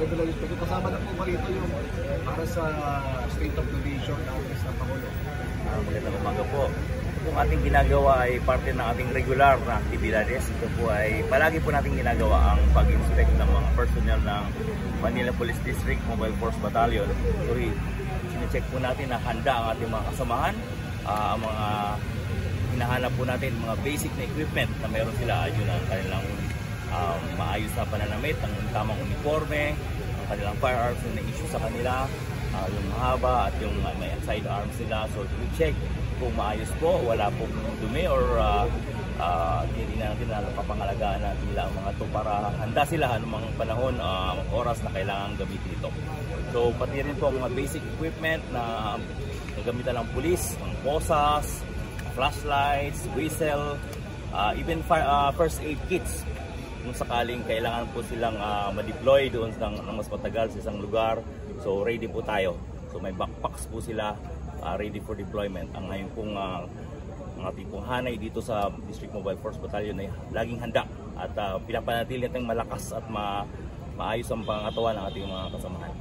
Federal District. Kasama na po ba rito yung para sa State of the Nation na Office ng Pangulo? Magandang umaga po. Kung ating ginagawa ay parte ng ating regular na aktibidades. Ito po ay palagi po natin ginagawa ang pag-inspect ng mga personnel ng Manila Police District Mobile Force Battalion. So, sinecheck po natin na handa ang ating mga kasamahan, ang mga hinahanap po natin, mga basic na equipment na meron sila, yun ang kanilang maayos na pananamit, ang tamang uniforme, ang kanilang firearms na issue sa kanila, yung mahaba at yung may sidearms nila. So we check kung maayos po, wala pong dumi or hindi na natin napapangalagaan natin nila ang mga to para handa sila anumang panahon, oras na kailangan gamitin ito. So pati rin po ang mga basic equipment na gamitan ng pulis, ang posas, flashlights, whistle, even first aid kits kung sakaling kailangan po silang ma-deploy doon ng mas matagal sa isang lugar. So ready po tayo. So may backpacks po sila ready for deployment. Ang ngayon pong mga tipong hanay dito sa District Mobile Force Battalion ay laging handa at pinapanatili natin malakas at maayos ang pangatawan ng ating mga kasamahan.